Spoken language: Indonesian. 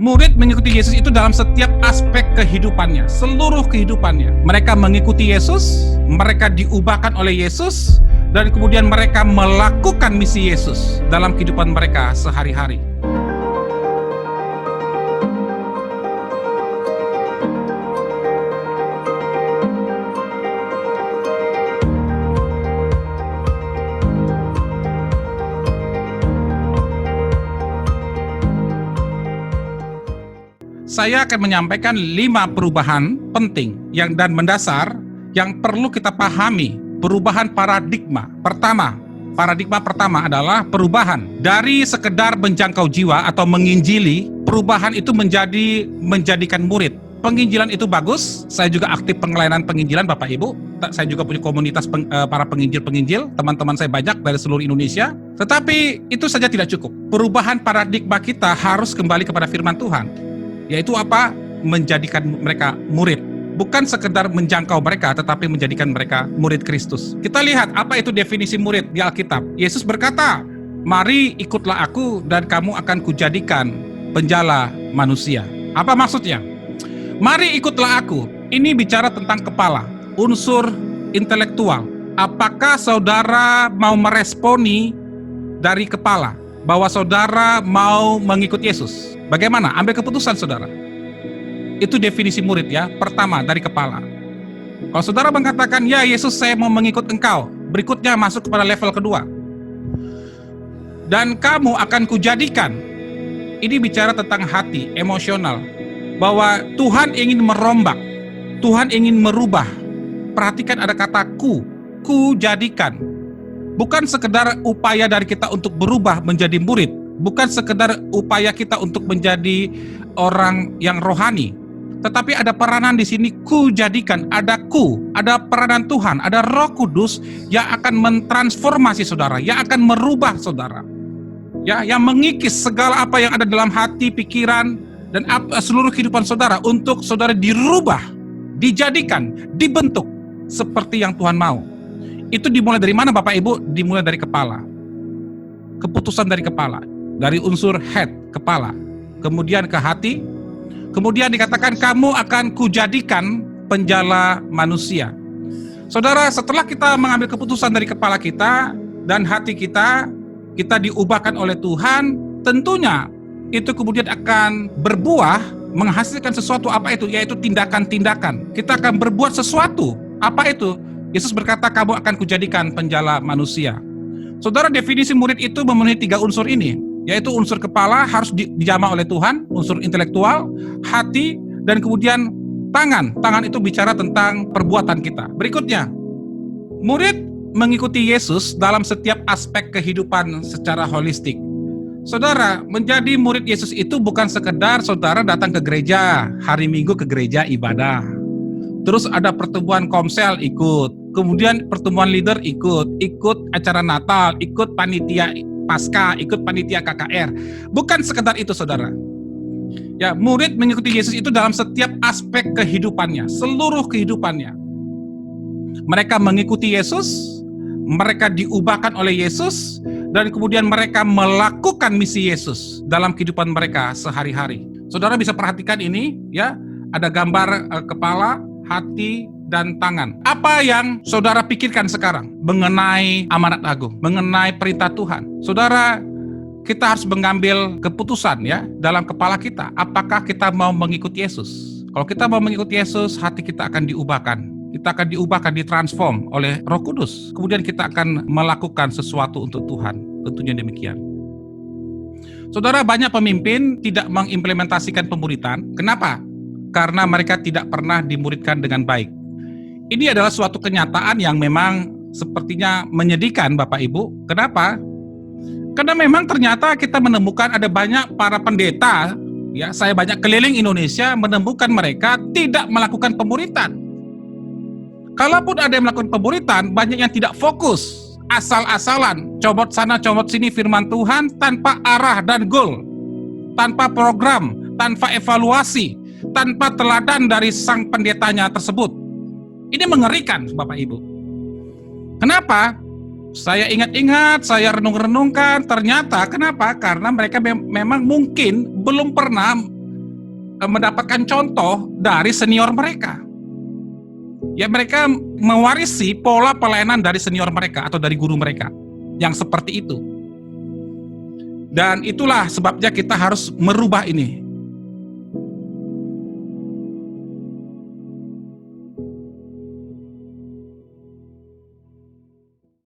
Murid mengikuti Yesus itu dalam setiap aspek kehidupannya, seluruh kehidupannya. Mereka mengikuti Yesus, mereka diubahkan oleh Yesus, dan kemudian mereka melakukan misi Yesus dalam kehidupan mereka sehari-hari. Saya akan menyampaikan 5 perubahan penting dan mendasar yang perlu kita pahami. Perubahan paradigma. Paradigma pertama adalah perubahan dari sekedar menjangkau jiwa atau menginjili, perubahan itu menjadikan murid. Penginjilan itu bagus, saya juga aktif pelayanan penginjilan Bapak Ibu. Saya juga punya komunitas para penginjil, teman-teman saya banyak dari seluruh Indonesia. Tetapi itu saja tidak cukup. Perubahan paradigma kita harus kembali kepada firman Tuhan. Yaitu apa? Menjadikan mereka murid. Bukan sekedar menjangkau mereka, tetapi menjadikan mereka murid Kristus. Kita lihat apa itu definisi murid di Alkitab. Yesus berkata, "Mari ikutlah aku dan kamu akan kujadikan penjala manusia." Apa maksudnya? Mari ikutlah aku. Ini bicara tentang kepala, unsur intelektual. Apakah saudara mau meresponi dari kepala bahwa saudara mau mengikut Yesus? Bagaimana? Ambil keputusan saudara. Itu definisi murid ya. Pertama, dari kepala. Kalau saudara mengatakan, ya Yesus saya mau mengikut engkau. Berikutnya masuk kepada level kedua. Dan kamu akan kujadikan. Ini bicara tentang hati, emosional. Bahwa Tuhan ingin merombak. Tuhan ingin merubah. Perhatikan ada kata kujadikan. Bukan sekedar upaya dari kita untuk berubah menjadi murid. Bukan sekedar upaya kita untuk menjadi orang yang rohani, tetapi ada peranan di sini kujadikan, ada peranan Tuhan, ada Roh Kudus yang akan mentransformasi saudara, yang akan merubah saudara, ya, yang mengikis segala apa yang ada dalam hati, pikiran, dan seluruh kehidupan saudara untuk saudara dirubah, dijadikan, dibentuk seperti yang Tuhan mau. Itu dimulai dari mana Bapak Ibu? Dimulai dari kepala. Keputusan dari kepala. Dari unsur head, kepala, kemudian ke hati, kemudian dikatakan kamu akan kujadikan penjala manusia. Saudara, setelah kita mengambil keputusan dari kepala kita dan hati kita diubahkan oleh Tuhan, tentunya itu kemudian akan berbuah, menghasilkan sesuatu. Apa itu? Yaitu tindakan-tindakan. Kita akan berbuat sesuatu. Apa itu? Yesus berkata, kamu akan kujadikan penjala manusia. Saudara, definisi murid itu memenuhi 3 unsur ini. Yaitu unsur kepala harus dijamah oleh Tuhan, unsur intelektual, hati, dan kemudian tangan. Tangan itu bicara tentang perbuatan kita. Berikutnya, murid mengikuti Yesus dalam setiap aspek kehidupan secara holistik. Saudara, menjadi murid Yesus itu bukan sekedar saudara datang ke gereja, hari Minggu ke gereja ibadah. Terus ada pertemuan komsel ikut, kemudian pertemuan leader ikut acara Natal, ikut panitia Paskah, ikut panitia KKR. Bukan sekedar itu saudara. Ya, murid mengikuti Yesus itu dalam setiap aspek kehidupannya, seluruh kehidupannya. Mereka mengikuti Yesus, mereka diubahkan oleh Yesus, dan kemudian mereka melakukan misi Yesus dalam kehidupan mereka sehari-hari. Saudara bisa perhatikan ini, ya, ada gambar kepala, hati, dan tangan. Apa yang saudara pikirkan sekarang mengenai amanat agung, mengenai perintah Tuhan? Saudara, kita harus mengambil keputusan ya dalam kepala kita. Apakah kita mau mengikuti Yesus? Kalau kita mau mengikuti Yesus, hati kita akan diubahkan. Kita akan diubahkan, ditransform oleh Roh Kudus. Kemudian kita akan melakukan sesuatu untuk Tuhan. Tentunya demikian. Saudara, banyak pemimpin tidak mengimplementasikan pemuridan. Kenapa? Karena mereka tidak pernah dimuridkan dengan baik. Ini adalah suatu kenyataan yang memang sepertinya menyedihkan Bapak Ibu. Kenapa? Karena memang ternyata kita menemukan ada banyak para pendeta, ya, saya banyak keliling Indonesia menemukan mereka tidak melakukan pemuridan. Kalaupun ada yang melakukan pemuridan, banyak yang tidak fokus, asal-asalan, comot sana comot sini firman Tuhan tanpa arah dan goal, tanpa program, tanpa evaluasi, tanpa teladan dari sang pendetanya tersebut. Ini mengerikan Bapak Ibu. Kenapa? Saya ingat-ingat, saya renung-renungkan, ternyata kenapa? Karena mereka memang mungkin belum pernah mendapatkan contoh dari senior mereka. Ya, mereka mewarisi pola pelayanan dari senior mereka atau dari guru mereka yang seperti itu. Dan itulah sebabnya kita harus merubah ini.